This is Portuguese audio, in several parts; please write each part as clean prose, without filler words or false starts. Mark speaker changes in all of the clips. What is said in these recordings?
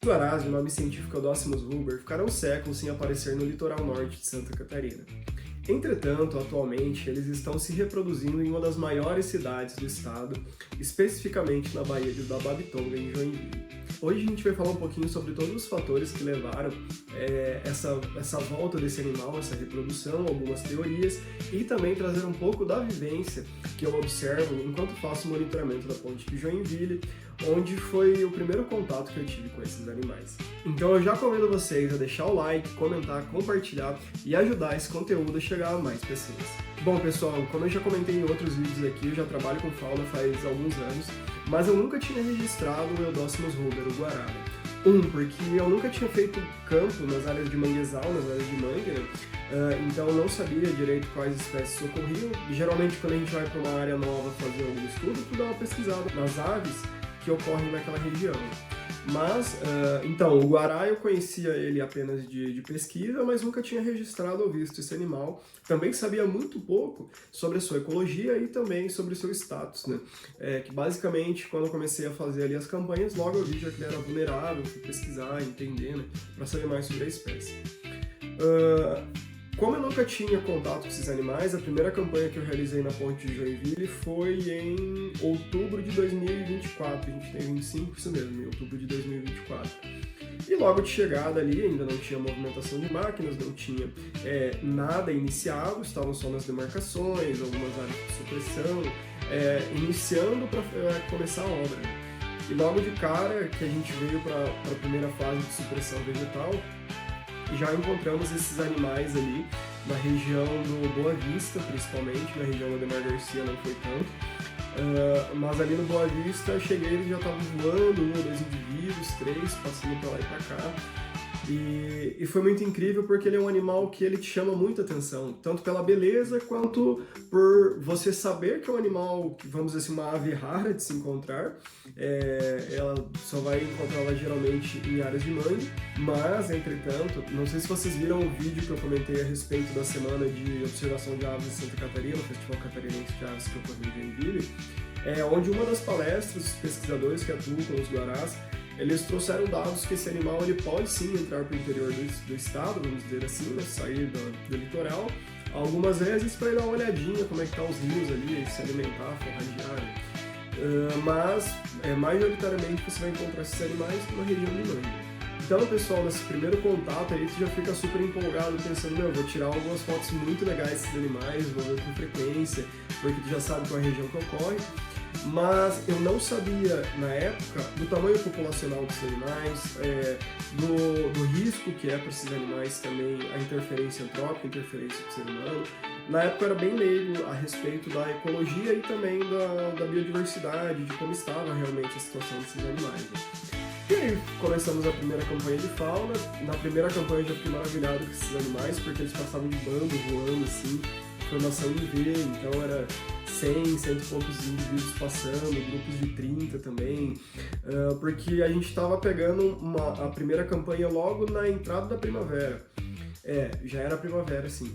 Speaker 1: Os guarás, de nome científico Eudocimus huber, ficaram séculos sem aparecer no litoral norte de Santa Catarina. Entretanto, atualmente, eles estão se reproduzindo em uma das maiores cidades do estado, especificamente na Baía da Babitonga, em Joinville. Hoje a gente vai falar um pouquinho sobre todos os fatores que levaram essa volta desse animal, essa reprodução, algumas teorias, e também trazer um pouco da vivência que eu observo enquanto faço o monitoramento da ponte de Joinville, onde foi o primeiro contato que eu tive com esses animais. Então eu já convido vocês a deixar o like, comentar, compartilhar e ajudar esse conteúdo a chegar a mais pessoas. Bom pessoal, como eu já comentei em outros vídeos aqui, eu já trabalho com fauna faz alguns anos, mas eu nunca tinha registrado o Eudocimus huber, o guará. Porque eu nunca tinha feito campo nas áreas de manguezal, nas áreas de mangue, né? Então eu não sabia direito quais espécies ocorriam, e geralmente quando a gente vai para uma área nova fazer algum estudo, tu dá uma pesquisada nas aves que ocorrem naquela região. Mas, então, o guará eu conhecia ele apenas de pesquisa, mas nunca tinha registrado ou visto esse animal. Também sabia muito pouco sobre a sua ecologia e também sobre o seu status, né? Que basicamente, quando eu comecei a fazer ali as campanhas, logo eu vi já que ele era vulnerável, fui pesquisar, entender, né? Para saber mais sobre a espécie. Como eu nunca tinha contato com esses animais, a primeira campanha que eu realizei na ponte de Joinville foi em outubro de 2024. A gente tem 25, isso mesmo, em outubro de 2024. E logo de chegada ali, ainda não tinha movimentação de máquinas, não tinha nada iniciado, estavam só nas demarcações, algumas áreas de supressão, iniciando para começar a obra. E logo de cara que a gente veio para a primeira fase de supressão vegetal, já encontramos esses animais ali na região do Boa Vista, principalmente, na região do Ademar Garcia não foi tanto, mas ali no Boa Vista eu cheguei, eles já estavam voando, 1 ou 2 indivíduos, 3, passando para lá e para cá. E foi muito incrível porque ele é um animal que ele te chama muita atenção, tanto pela beleza quanto por você saber que é um animal, vamos dizer assim, uma ave rara de se encontrar. Ela só vai encontrá-la geralmente em áreas de mangue, mas, entretanto, não sei se vocês viram o vídeo que eu comentei a respeito da semana de observação de aves em Santa Catarina, o Festival Catarinense de Aves que ocorreu em Joinville, onde uma das palestras, os pesquisadores que atuam com os guarás, eles trouxeram dados que esse animal ele pode sim entrar para o interior do estado, vamos dizer assim, né, sair do litoral, algumas vezes para ir dar uma olhadinha como é que tá os rios ali, se alimentar, forragear. Mas, majoritariamente, você vai encontrar esses animais na região de mangue. Então, pessoal, nesse primeiro contato aí, você já fica super empolgado, pensando, meu, vou tirar algumas fotos muito legais desses animais, vou ver com frequência, porque tu já sabe qual é a região que ocorre. Mas eu não sabia, na época, do tamanho populacional desses animais, do risco que é para esses animais também a interferência antrópica, a interferência do ser humano. Na época eu era bem leigo a respeito da ecologia e também da biodiversidade, de como estava realmente a situação desses animais, né? E aí começamos a primeira campanha de fauna. Na primeira campanha eu já fiquei maravilhado com esses animais, porque eles passavam de bando, voando assim, formação de V, então era 100, cento e poucos indivíduos passando, grupos de 30 também, porque a gente estava pegando a primeira campanha logo na entrada da primavera. Já era primavera, sim.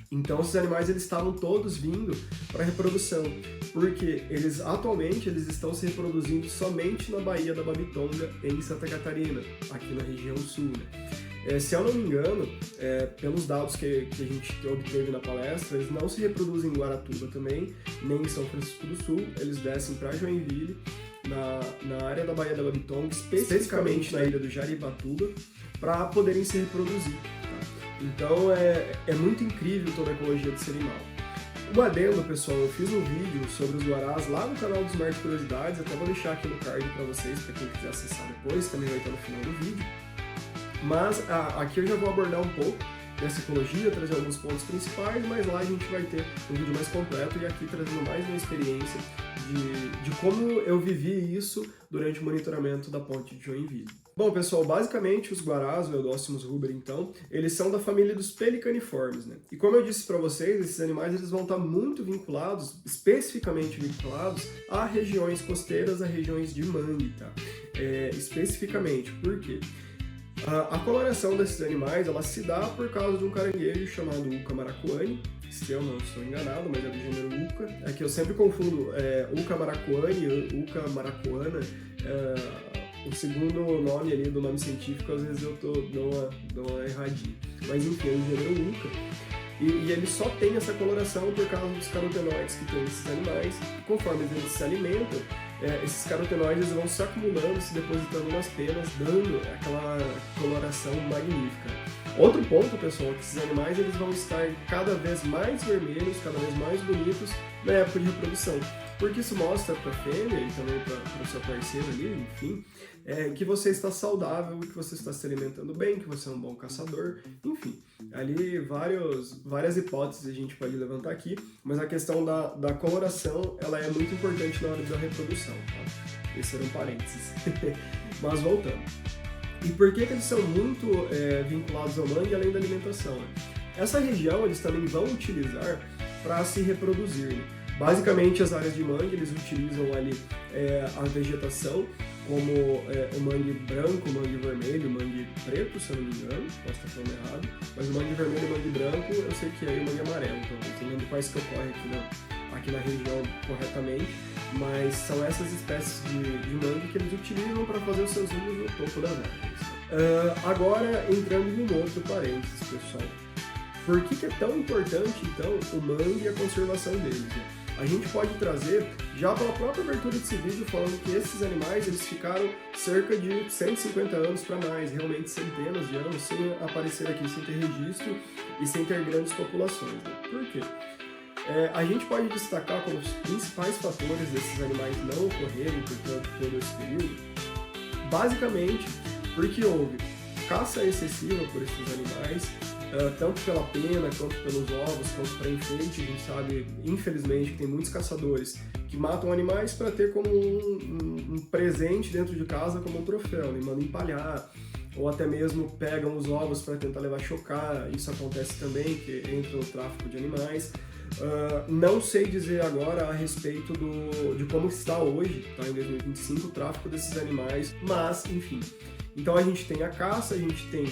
Speaker 1: Então esses animais eles estavam todos vindo para reprodução, porque atualmente eles estão se reproduzindo somente na Baía da Babitonga, em Santa Catarina, aqui na região sul, né? Se eu não me engano, pelos dados que a gente obteve na palestra, eles não se reproduzem em Guaratuba também, nem em São Francisco do Sul, eles descem para Joinville, na área da Baía da Babitonga, especificamente na ilha do Jaribatuba, para poderem se reproduzir. Então é muito incrível toda a ecologia desse animal. Um adendo, pessoal, eu fiz um vídeo sobre os guarás lá no canal do Smart Curiosidades, até vou deixar aqui no card para vocês, para quem quiser acessar depois, também vai estar no final do vídeo. Mas aqui eu já vou abordar um pouco dessa ecologia, trazer alguns pontos principais, mas lá a gente vai ter um vídeo mais completo e aqui trazendo mais uma experiência de como eu vivi isso durante o monitoramento da ponte de Joinville. Bom, pessoal, basicamente os guarás, o Eudocimus huber, então, eles são da família dos pelicaniformes, né? E como eu disse para vocês, esses animais eles vão estar muito vinculados, especificamente vinculados a regiões costeiras, a regiões de mangue, tá? Especificamente, por quê? A coloração desses animais ela se dá por causa de um caranguejo chamado Uca maracuani, se eu não estou enganado, mas é do gênero Uca. É que eu sempre confundo Uca maracuani, Uca maracuana. o segundo nome ali do nome científico, às vezes eu dou uma erradinha. Mas enfim, é o gênero Uca. E ele só tem essa coloração por causa dos carotenoides que tem esses animais. Conforme eles se alimentam, esses carotenoides vão se acumulando, se depositando nas penas, dando aquela coloração magnífica. Outro ponto, pessoal, é que esses animais eles vão estar cada vez mais vermelhos, cada vez mais bonitos na época de reprodução. Porque isso mostra para a fêmea e também para o seu parceiro ali, enfim, que você está saudável, que você está se alimentando bem, que você é um bom caçador, enfim. Ali várias hipóteses a gente pode levantar aqui, mas a questão da coloração ela é muito importante na hora da reprodução, tá? Esse era um parênteses. Mas voltando. E por que eles são muito vinculados ao mangue além da alimentação? Né? Essa região eles também vão utilizar para se reproduzir. Né? Basicamente, as áreas de mangue, eles utilizam ali a vegetação, como o mangue branco, o mangue vermelho, o mangue preto, se eu não me engano, posso estar falando errado, mas o mangue vermelho e o mangue branco, eu sei que é o mangue amarelo, então eu não lembro quais que ocorrem aqui na região corretamente, mas são essas espécies de mangue que eles utilizam para fazer os seus ninhos no topo das árvores. Agora, entrando em um outro parênteses, pessoal. Por que é tão importante, então, o mangue e a conservação deles? Né? A gente pode trazer, já pela própria abertura desse vídeo, falando que esses animais eles ficaram cerca de 150 anos para mais, realmente centenas de anos, sem aparecer aqui, sem ter registro e sem ter grandes populações. Né? Por quê? A gente pode destacar como os principais fatores desses animais não ocorrerem por todo esse período, basicamente porque houve caça excessiva por esses animais, tanto pela pena, quanto pelos ovos, quanto para enfeite. A gente sabe, infelizmente, que tem muitos caçadores que matam animais para ter como um presente dentro de casa, como um troféu, né? Mandam empalhar, ou até mesmo pegam os ovos para tentar levar a chocar. Isso acontece também, que entra no tráfico de animais. Não sei dizer agora a respeito de como está hoje, tá, em 2025, o tráfico desses animais, mas, enfim. Então a gente tem a caça, a gente tem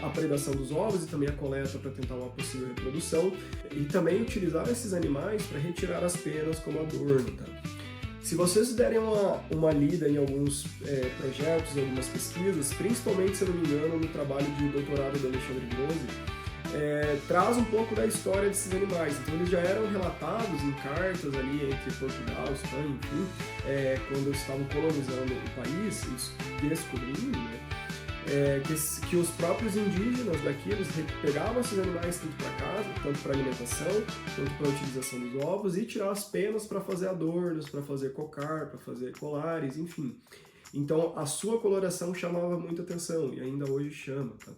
Speaker 1: a predação dos ovos e também a coleta para tentar uma possível reprodução, e também utilizar esses animais para retirar as penas como adorno. Tá? Se vocês derem uma lida em alguns projetos, algumas pesquisas, principalmente, se eu não me engano, no trabalho de doutorado do Alexandre Grossi, traz um pouco da história desses animais. Então eles já eram relatados em cartas ali entre Portugal, Espanha, enfim, quando eles estavam colonizando o país, eles descobrindo, né, que os próprios indígenas daqui, eles pegavam esses animais tanto para casa, tanto para alimentação, tanto para a utilização dos ovos, e tiravam as penas para fazer adornos, para fazer cocar, para fazer colares, enfim. Então a sua coloração chamava muita atenção, e ainda hoje chama, tá?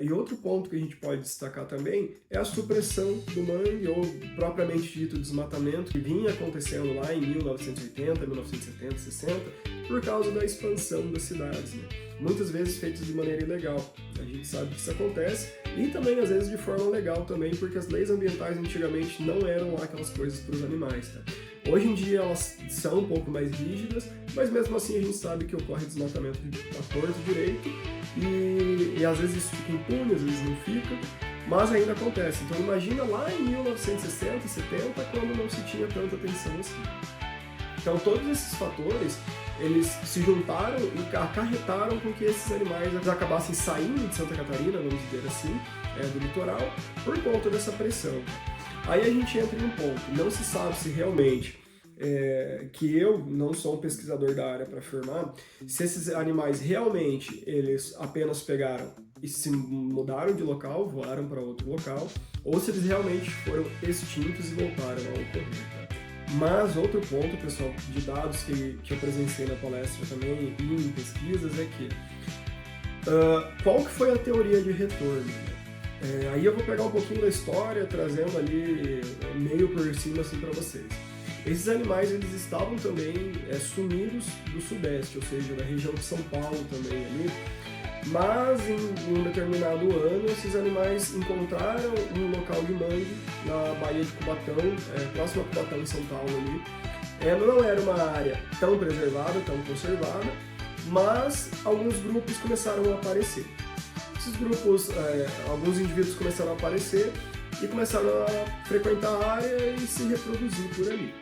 Speaker 1: E outro ponto que a gente pode destacar também é a supressão do mangue, ou propriamente dito desmatamento, que vinha acontecendo lá em 1980, 1970, 60, por causa da expansão das cidades, né? Muitas vezes feitos de maneira ilegal. A gente sabe que isso acontece, e também às vezes de forma legal também, porque as leis ambientais antigamente não eram lá aquelas coisas para os animais. Tá? Hoje em dia elas são um pouco mais rígidas, mas mesmo assim a gente sabe que ocorre desmatamento à torta direito, e às vezes isso fica impune, às vezes não fica, mas ainda acontece. Então imagina lá em 1960, 70, quando não se tinha tanta atenção assim. Então todos esses fatores, eles se juntaram e acarretaram com que esses animais acabassem saindo de Santa Catarina, vamos dizer assim, do litoral, por conta dessa pressão. Aí a gente entra em um ponto, não se sabe se realmente, que eu não sou um pesquisador da área para afirmar, se esses animais realmente eles apenas pegaram e se mudaram de local, voaram para outro local, ou se eles realmente foram extintos e voltaram a ocorrer. Tá? Mas outro ponto, pessoal, de dados que eu presenciei na palestra também e em pesquisas é que qual que foi a teoria de retorno? Né? Aí eu vou pegar um pouquinho da história, trazendo ali meio por cima assim para vocês. Esses animais eles estavam também sumidos do sudeste, ou seja, da região de São Paulo também ali, mas em um determinado ano esses animais encontraram um local de mangue na Baía de Cubatão, próximo a Cubatão, em São Paulo ali. Não era uma área tão preservada, tão conservada, mas alguns grupos começaram a aparecer. Esses grupos, alguns indivíduos começaram a aparecer e começaram a frequentar a área e se reproduzir por ali.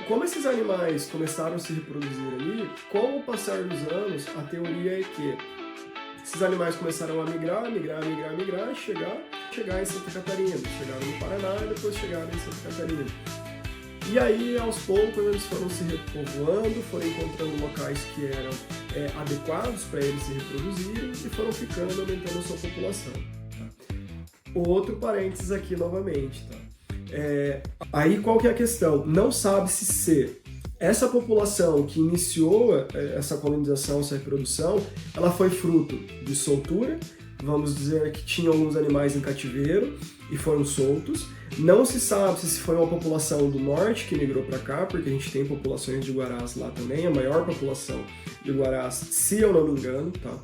Speaker 1: Como esses animais começaram a se reproduzir ali, com o passar dos anos, a teoria é que esses animais começaram a migrar, chegar em Santa Catarina. Chegaram no Paraná e depois chegaram em Santa Catarina. E aí, aos poucos, eles foram se repovoando, foram encontrando locais que eram adequados para eles se reproduzirem e foram ficando, aumentando a sua população. Tá? Outro parênteses aqui novamente. Tá? Aí qual que é a questão? Não sabe-se se essa população que iniciou essa colonização, essa reprodução, ela foi fruto de soltura, vamos dizer que tinha alguns animais em cativeiro e foram soltos. Não se sabe se foi uma população do norte que migrou para cá, porque a gente tem populações de guarás lá também, a maior população de guarás, se eu não me engano, tá?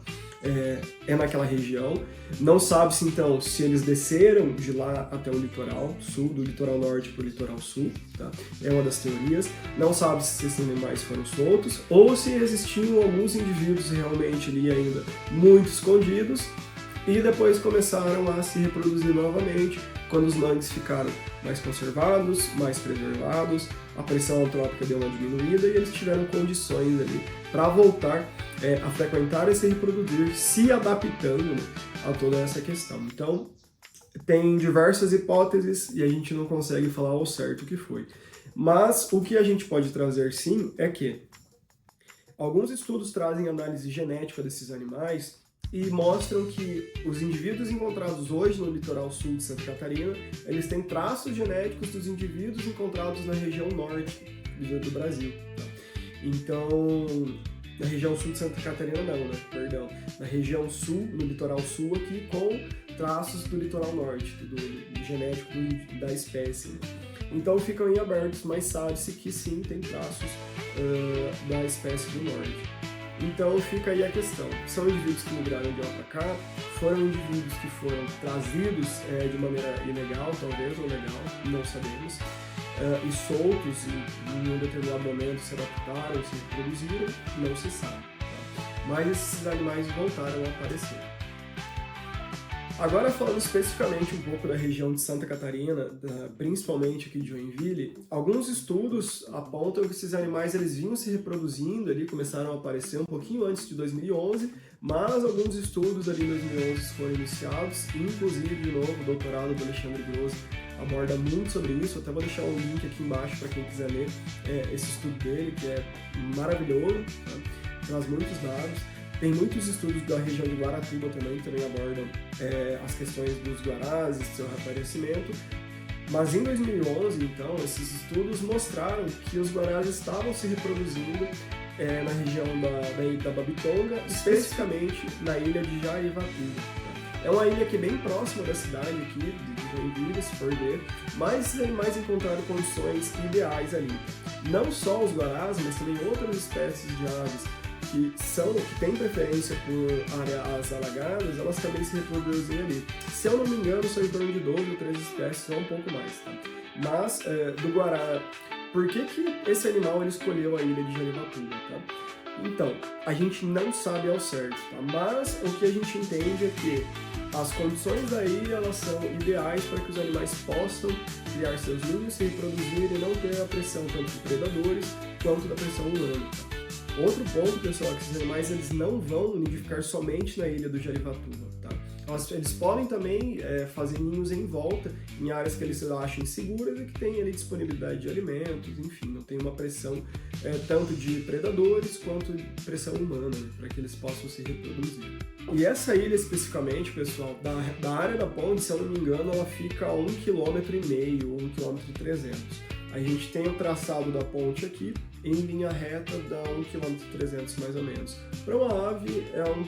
Speaker 1: É naquela região. Não sabe-se então se eles desceram de lá até o litoral sul, do litoral norte para o litoral sul, tá? É uma das teorias. Não sabe-se se esses animais foram soltos ou se existiam alguns indivíduos realmente ali ainda muito escondidos e depois começaram a se reproduzir novamente quando os mangues ficaram mais conservados, mais preservados, a pressão antrópica deu uma diminuída e eles tiveram condições ali para voltar a frequentar e se reproduzir, se adaptando, né, a toda essa questão. Então, tem diversas hipóteses e a gente não consegue falar ao certo o que foi. Mas o que a gente pode trazer sim é que alguns estudos trazem análise genética desses animais e mostram que os indivíduos encontrados hoje no litoral sul de Santa Catarina, eles têm traços genéticos dos indivíduos encontrados na região norte do Brasil. Tá? Então, na região sul de Santa Catarina não, né? Perdão. Na região sul, no litoral sul aqui, com traços do litoral norte, do genético da espécie. Né? Então ficam em abertos, mas sabe-se que sim, tem traços da espécie do norte. Então fica aí a questão. São indivíduos que migraram de lá para cá, foram indivíduos que foram trazidos de maneira ilegal, talvez, ou legal, não sabemos, e soltos e em um determinado momento se adaptaram, se reproduziram, não se sabe. Tá? Mas esses animais voltaram a aparecer. Agora falando especificamente um pouco da região de Santa Catarina, principalmente aqui de Joinville, alguns estudos apontam que esses animais eles vinham se reproduzindo ali, começaram a aparecer um pouquinho antes de 2011, mas alguns estudos ali em 2011 foram iniciados, inclusive, de novo, o doutorado do Alexandre Gross aborda muito sobre isso, até vou deixar um link aqui embaixo para quem quiser ler esse estudo dele, que é maravilhoso, tá? Traz muitos dados. Tem muitos estudos da região de Guaratuba também, que também abordam as questões dos guarás e seu reaparecimento. Mas em 2011, então, esses estudos mostraram que os guarás estavam se reproduzindo na região da Babitonga, especificamente na ilha de Jaivatuba. É uma ilha que é bem próxima da cidade aqui, de Joinville, se for ver, mas esses animais encontraram condições ideais ali. Não só os guarás, mas também outras espécies de aves que têm preferência por áreas alagadas, elas também se reproduzem ali. Se eu não me engano, são em torno de 12 ou 13 espécies, ou um pouco mais, tá? Mas, do guará, por que esse animal ele escolheu a ilha de Jaivatuba, tá? Então, a gente não sabe ao certo, tá? Mas o que a gente entende é que as condições da ilha elas são ideais para que os animais possam criar seus ninhos, se reproduzir e não ter a pressão tanto de predadores quanto da pressão humana, tá? Outro ponto, pessoal, é que esses animais eles não vão nidificar somente na ilha do Jaivatuba, tá? Eles podem também fazer ninhos em volta, em áreas que eles achem seguras e que têm ali disponibilidade de alimentos, enfim, não tem uma pressão tanto de predadores quanto de pressão humana, né, para que eles possam se reproduzir. E essa ilha especificamente, pessoal, da área da ponte, se eu não me engano, ela fica a 1,5 km, 1,3 km. A gente tem o traçado da ponte aqui, em linha reta, dá 1,3 km mais ou menos. Para uma ave é um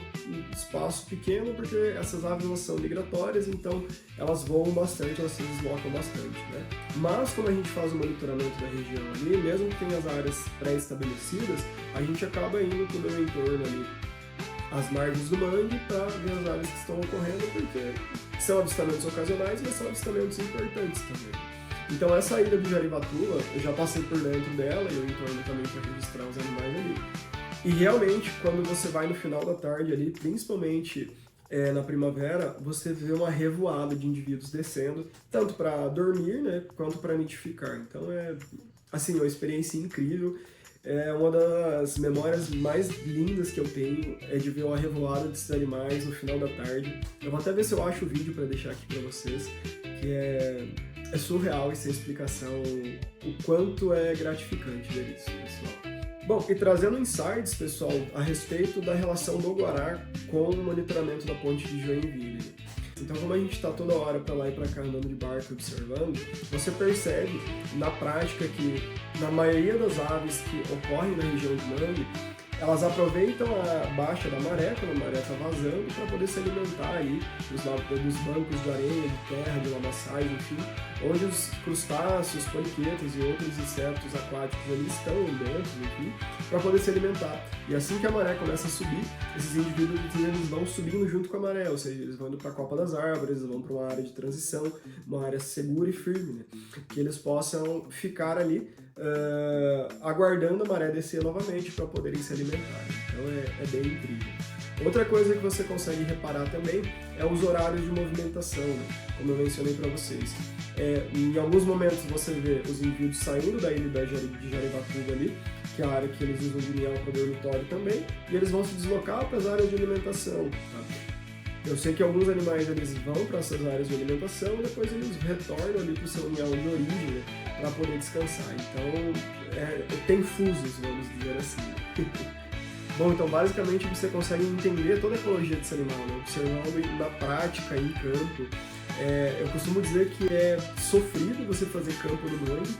Speaker 1: espaço pequeno, porque essas aves elas são migratórias, então elas voam bastante, elas se deslocam bastante, né? Mas como a gente faz o monitoramento da região ali, mesmo que tenha as áreas pré-estabelecidas, a gente acaba indo para o meu entorno ali, as margens do mangue, para ver as aves que estão ocorrendo, porque são avistamentos ocasionais, mas são avistamentos importantes também. Então essa ilha do Jaivatuba, eu já passei por dentro dela e eu entorno também para registrar os animais ali. E realmente, quando você vai no final da tarde ali, principalmente na primavera, você vê uma revoada de indivíduos descendo, tanto para dormir, né, quanto para nidificar. Então assim, uma experiência incrível. É uma das memórias mais lindas que eu tenho é de ver uma revoada desses animais no final da tarde. Eu vou até ver se eu acho o vídeo para deixar aqui para vocês, que é surreal e sem explicação o quanto é gratificante ver isso, pessoal. Bom, e trazendo insights, pessoal, a respeito da relação do Guará com o monitoramento da ponte de Joinville. Então, como a gente está toda hora para lá e para cá andando de barco observando, você percebe na prática que na maioria das aves que ocorrem na região de mangue, elas aproveitam a baixa da maré, quando a maré está vazando, para poder se alimentar aí dos bancos de areia, de terra, de lamaçais, enfim, onde os crustáceos, poliquetos e outros insetos aquáticos ali estão dentro, enfim, para poder se alimentar. E assim que a maré começa a subir, esses indivíduos eles vão subindo junto com a maré, ou seja, eles vão indo para a copa das árvores, eles vão para uma área de transição, uma área segura e firme, né? Que eles possam ficar ali aguardando a maré descer novamente para poderem se alimentar. Então é bem incrível. Outra coisa que você consegue reparar também é os horários de movimentação, né? Como eu mencionei para vocês. Em alguns momentos você vê os indivíduos saindo da ilha de Jarivatuba ali, que é a área que eles usam de ninhal para dormitório também, e eles vão se deslocar para as áreas de alimentação. Tá? Eu sei que alguns animais eles vão para essas áreas de alimentação e depois eles retornam ali para o seu ninhal de origem, né, para poder descansar. Então, tem fusos, vamos dizer assim. Bom, então basicamente você consegue entender toda a ecologia desse animal, né, observando na prática, em campo. Eu costumo dizer que é sofrido você fazer campo no mangue,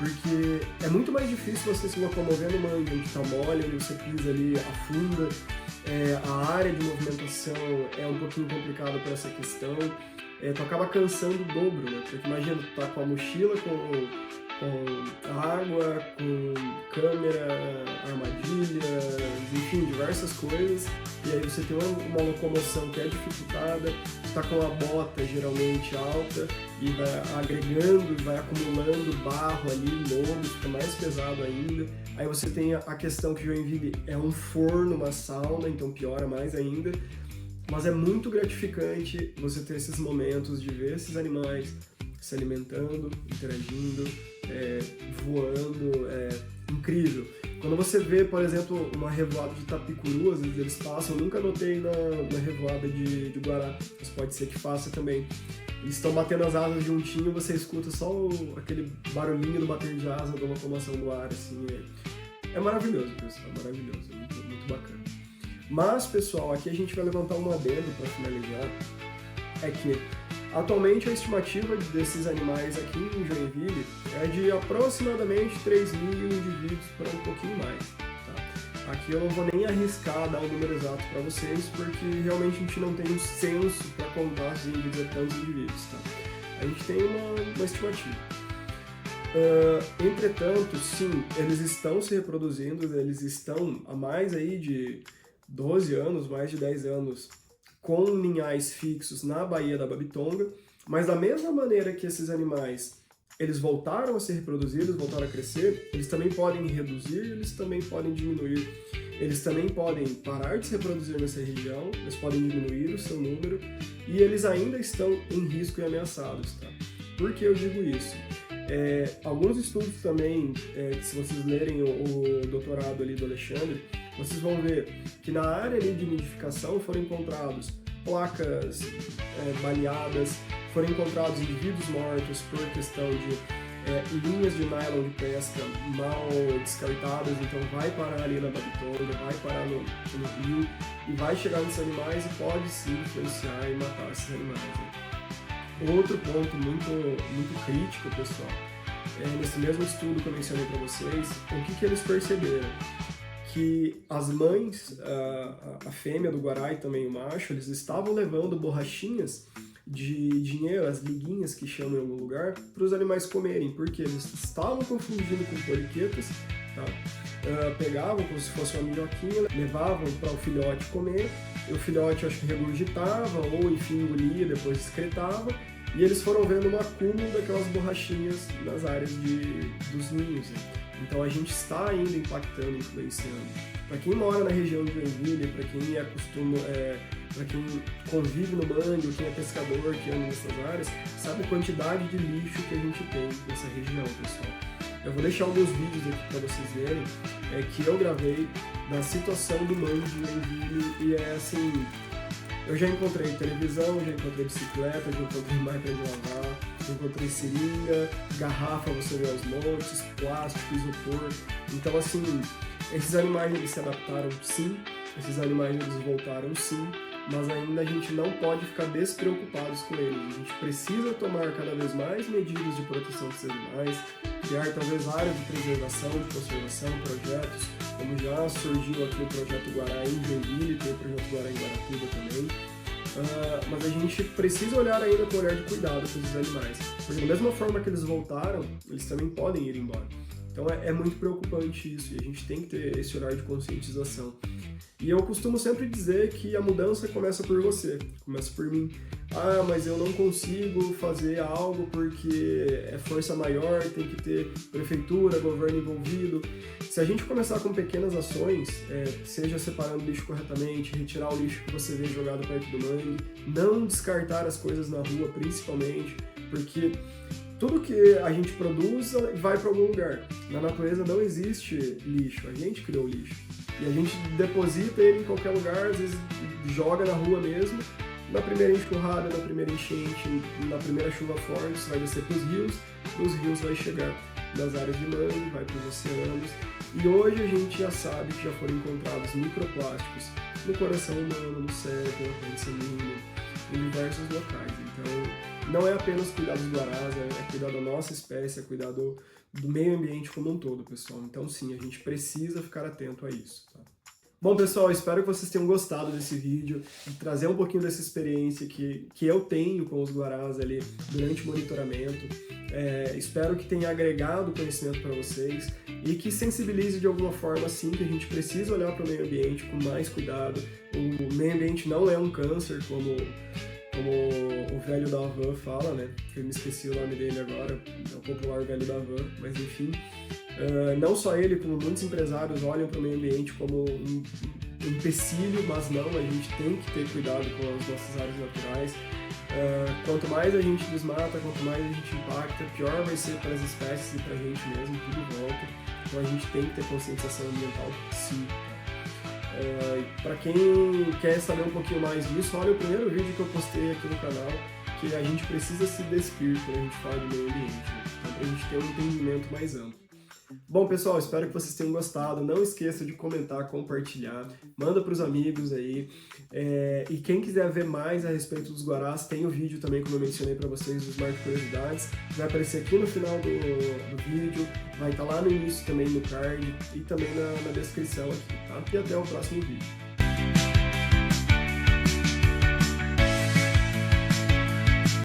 Speaker 1: porque é muito mais difícil você se locomover no mangue, onde está mole, onde você pisa ali, afunda. A área de movimentação é um pouquinho complicada por essa questão. Tu acaba cansando o dobro, né? Porque imagina, tu tá com a mochila, com água, com câmera, armadilha, enfim, diversas coisas. E aí você tem uma locomoção que é dificultada, tá com a bota geralmente alta e vai agregando e vai acumulando barro ali, lodo, fica mais pesado ainda. Aí você tem a questão que Joinville é um forno, uma sauna, então piora mais ainda. Mas é muito gratificante você ter esses momentos de ver esses animais se alimentando, interagindo, voando, incrível. Quando você vê, por exemplo, uma revoada de tapicuru, às vezes eles passam, eu nunca notei na revoada de Guará, mas pode ser que faça também. Eles estão batendo as asas juntinho, você escuta só aquele barulhinho do bater de asa, da locomoção do ar, assim, é maravilhoso, pessoal, é maravilhoso, é muito, muito bacana. Mas, pessoal, aqui a gente vai levantar um adendo para finalizar, é que atualmente a estimativa desses animais aqui em Joinville é de aproximadamente 3.000 indivíduos para um pouquinho mais. Tá? Aqui eu não vou nem arriscar dar um número exato para vocês, porque realmente a gente não tem um censo para contar assim, dizer tantos indivíduos. Tá? A gente tem uma estimativa. Entretanto, sim, eles estão se reproduzindo, eles estão há mais aí de 12 anos, mais de 10 anos, com ninhais fixos na Baía da Babitonga, mas da mesma maneira que esses animais eles voltaram a se reproduzir, eles voltaram a crescer, eles também podem reduzir, eles também podem diminuir, eles também podem parar de se reproduzir nessa região, eles podem diminuir o seu número e eles ainda estão em risco e ameaçados. Tá? Por que eu digo isso? Alguns estudos também, se vocês lerem o doutorado ali do Alexandre, vocês vão ver que na área ali de nidificação foram encontrados placas baleadas, foram encontrados indivíduos mortos por questão de linhas de nylon de pesca mal descartadas, então vai parar ali na Babitonga, vai parar no rio e vai chegar nesses animais e pode sim influenciar e matar esses animais. Né? Outro ponto muito, muito crítico, pessoal, nesse mesmo estudo que eu mencionei para vocês, o que eles perceberam? Que as mães, a fêmea do Guará e também o macho, eles estavam levando borrachinhas de dinheiro, as liguinhas que chamam em algum lugar, para os animais comerem, porque eles estavam confundindo com poliquetas, tá? Pegavam como se fosse uma minhoquinha, levavam para o filhote comer, e o filhote acho que regurgitava, ou enfim engolia, depois excretava, e eles foram vendo um acúmulo daquelas borrachinhas nas áreas dos ninhos. Né? Então a gente está ainda impactando, influenciando. Para quem mora na região de Joinville, para quem para quem convive no mangue, ou quem é pescador, que anda nessas áreas, sabe a quantidade de lixo que a gente tem nessa região, pessoal. Eu vou deixar alguns vídeos aqui para vocês verem que eu gravei da situação do mangue de Joinville e é assim, eu já encontrei televisão, já encontrei bicicleta, já encontrei máquina de lavar, já encontrei seringa, garrafa, você vê aos montes, plástico, isopor. Então assim, esses animais eles se adaptaram sim, esses animais eles voltaram sim, mas ainda a gente não pode ficar despreocupados com eles. A gente precisa tomar cada vez mais medidas de proteção desses animais, criar talvez áreas de preservação, de conservação, projetos, como já surgiu aqui o Projeto Guará em Joinville, tem o Projeto Guará em Guaratuba também. Mas a gente precisa olhar ainda com um olhar de cuidado para esses animais, porque da mesma forma que eles voltaram, eles também podem ir embora. Então é muito preocupante isso e a gente tem que ter esse olhar de conscientização. E eu costumo sempre dizer que a mudança começa por você, começa por mim. Ah, mas eu não consigo fazer algo porque é força maior, tem que ter prefeitura, governo envolvido. Se a gente começar com pequenas ações, seja separando o lixo corretamente, retirar o lixo que você vê jogado perto do mangue, não descartar as coisas na rua principalmente, porque tudo que a gente produz vai para algum lugar. Na natureza não existe lixo, a gente criou o lixo. E a gente deposita ele em qualquer lugar, às vezes joga na rua mesmo. Na primeira enxurrada, na primeira enchente, na primeira chuva forte, isso vai descer para os rios, dos rios vai chegar nas áreas de mangue, vai para os oceanos. E hoje a gente já sabe que já foram encontrados microplásticos no coração humano, no cérebro, na corrente sanguínea, em diversos locais. Então, não é apenas cuidar dos guarás, é cuidar da nossa espécie, é cuidar do meio ambiente como um todo, pessoal. Então, sim, a gente precisa ficar atento a isso, tá? Bom, pessoal, espero que vocês tenham gostado desse vídeo, de trazer um pouquinho dessa experiência que eu tenho com os guarás ali durante o monitoramento. Espero que tenha agregado conhecimento para vocês e que sensibilize de alguma forma, sim, que a gente precisa olhar para o meio ambiente com mais cuidado. O meio ambiente não é um câncer, como o velho da Havan fala, né? Eu me esqueci o nome dele agora, é o popular velho da Havan, mas enfim. Não só ele, como muitos empresários olham para o meio ambiente como um empecilho, mas não, a gente tem que ter cuidado com as nossas áreas naturais. Quanto mais a gente desmata, quanto mais a gente impacta, pior vai ser para as espécies e para a gente mesmo, tudo volta. Então a gente tem que ter conscientização ambiental, sim. Para quem quer saber um pouquinho mais disso, olha o primeiro vídeo que eu postei aqui no canal, que a gente precisa se despir quando a gente fala de meio ambiente, né? Então para a gente ter um entendimento mais amplo. Bom, pessoal, espero que vocês tenham gostado. Não esqueça de comentar, compartilhar, manda para os amigos aí. E quem quiser ver mais a respeito dos guarás, tem o vídeo também, como eu mencionei para vocês, dos Smart Curiosidades. Vai aparecer aqui no final do vídeo, vai estar lá no início também no card e também na descrição aqui, tá? E até o próximo vídeo.